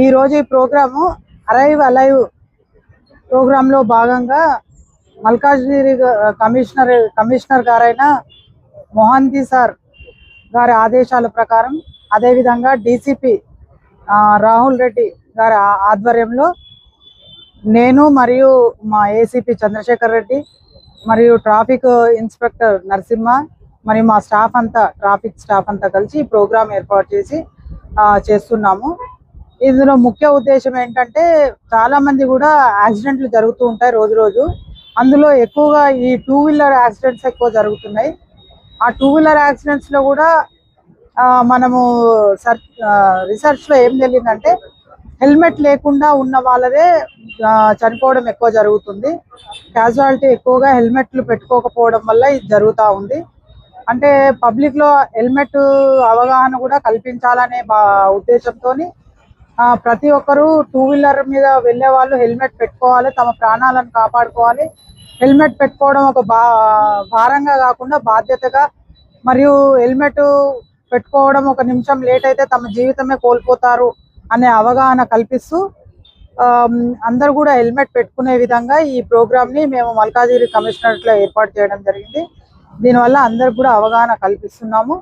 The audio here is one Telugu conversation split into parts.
ఈ రోజు ఈ ప్రోగ్రాము అరైవ్ అలైవ్ ప్రోగ్రామ్ లో భాగంగా మల్కాజ్గిరి కమిషనర్ గారైన మొహంతి సార్ గారి ఆదేశాల ప్రకారం, అదేవిధంగా డీసీపీ రాహుల్ రెడ్డి గారి ఆధ్వర్యంలో నేను మరియు మా ఏసీపీ చంద్రశేఖర్ రెడ్డి మరియు ట్రాఫిక్ ఇన్స్పెక్టర్ నరసింహ మరియు మా స్టాఫ్ అంతా, ట్రాఫిక్ స్టాఫ్ అంతా కలిసి ఈ ప్రోగ్రాం ఏర్పాటు చేసి చేస్తున్నాము. ఇందులో ముఖ్య ఉద్దేశం ఏంటంటే, చాలా మంది కూడా యాక్సిడెంట్లు జరుగుతూ ఉంటాయి రోజు రోజు. అందులో ఎక్కువగా ఈ 2 వీలర్ యాక్సిడెంట్స్ ఎక్కువ జరుగుతున్నాయి. ఆ 2 వీలర్ యాక్సిడెంట్స్ లో కూడా మనము రీసెర్చ్ లో ఏం తెలియదంటే, హెల్మెట్ లేకుండా ఉన్న వాళ్ళదే చనిపోవడం ఎక్కువ జరుగుతుంది. క్యాజువాలిటీ ఎక్కువగా హెల్మెట్లు పెట్టుకోకపోవడం వల్ల ఇది జరుగుతూ ఉంది. అంటే పబ్లిక్ లో హెల్మెట్ అవగాహన కూడా కల్పించాలనే ఉద్దేశంతో ప్రతి ఒక్కరూ 2 వీలర్ మీద వెళ్ళే వాళ్ళు హెల్మెట్ పెట్టుకోవాలి, తమ ప్రాణాలను కాపాడుకోవాలి. హెల్మెట్ పెట్టుకోవడం ఒక భారంగా కాకుండా బాధ్యతగా, మరియు హెల్మెట్ పెట్టుకోవడం ఒక నిమిషం లేట్ అయితే తమ జీవితమే కోల్పోతారు అనే అవగాహన కల్పిస్తూ అందరు కూడా హెల్మెట్ పెట్టుకునే విధంగా ఈ ప్రోగ్రామ్ ని మేము మల్కాజ్గిరి కమిషనరేట్ లో ఏర్పాటు చేయడం జరిగింది. దీనివల్ల అందరికి కూడా అవగాహన కల్పిస్తున్నాము.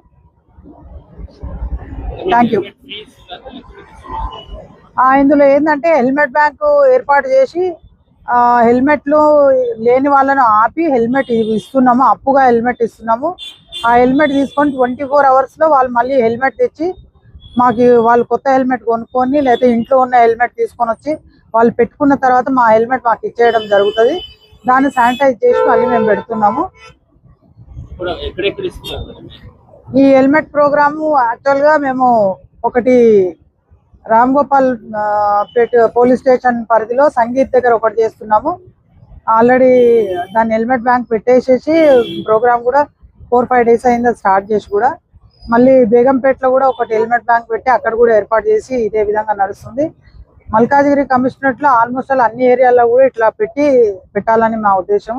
Thank you. ఇందులో ఏంటంటే హెల్మెట్ బ్యాంకు ఏర్పాటు చేసి హెల్మెట్లు లేని వాళ్ళను ఆపి హెల్మెట్ ఇస్తున్నాము, అప్పుగా హెల్మెట్ ఇస్తున్నాము. ఆ హెల్మెట్ తీసుకొని 24 hours లో వాళ్ళు మళ్ళీ హెల్మెట్ తెచ్చి మాకు వాళ్ళు కొత్త హెల్మెట్ కొనుక్కొని, లేకపోతే ఇంట్లో ఉన్న హెల్మెట్ తీసుకొని వచ్చి వాళ్ళు పెట్టుకున్న తర్వాత మా హెల్మెట్ మాకు ఇచ్చేయడం జరుగుతుంది. దాన్ని శానిటైజ్ చేసి మళ్ళీ మేము పెడుతున్నాము. ఈ హెల్మెట్ ప్రోగ్రాము యాక్చువల్గా మేము ఒకటి రామ్ గోపాల్ పేట్ పోలీస్ స్టేషన్ పరిధిలో సంగీత్ దగ్గర ఒకటి చేస్తున్నాము. ఆల్రెడీ దాన్ని హెల్మెట్ బ్యాంక్ పెట్టేసేసి ప్రోగ్రామ్ కూడా 4-5 days అయింది స్టార్ట్ చేసి. కూడా మళ్ళీ బేగంపేటలో కూడా ఒకటి హెల్మెట్ బ్యాంక్ పెట్టి అక్కడ కూడా ఏర్పాటు చేసి ఇదే విధంగా నడుస్తుంది. మల్కాజ్గిరి కమిషనరేట్ లో ఆల్మోస్ట్ అన్ని ఏరియాల్లో కూడా ఇట్లా పెట్టాలని మా ఉద్దేశం.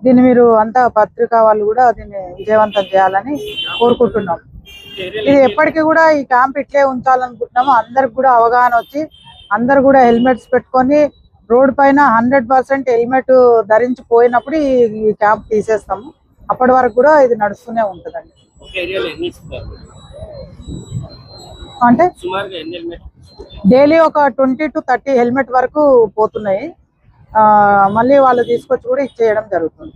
దీన్ని మీరు అంతా పత్రికా వాళ్ళు కూడా దీన్ని విజయవంతం చేయాలని కోరుకుంటున్నాం. ఇది ఎప్పటికీ కూడా ఈ క్యాంప్ ఇట్లే ఉంచాలనుకుంటున్నాము. అందరికి కూడా అవగాహన వచ్చి అందరు కూడా హెల్మెట్స్ పెట్టుకొని రోడ్ పైన 100% హెల్మెట్ ధరించి పోయినప్పుడు ఈ క్యాంప్ తీసేస్తాము. అప్పటి వరకు కూడా ఇది నడుస్తూనే ఉంటుందండి. అంటే డైలీ ఒక 20 to 30 హెల్మెట్ వరకు పోతున్నాయి. మళ్ళీ వాళ్ళు తీసుకొచ్చి కూడా ఇచ్చేయడం జరుగుతుంది.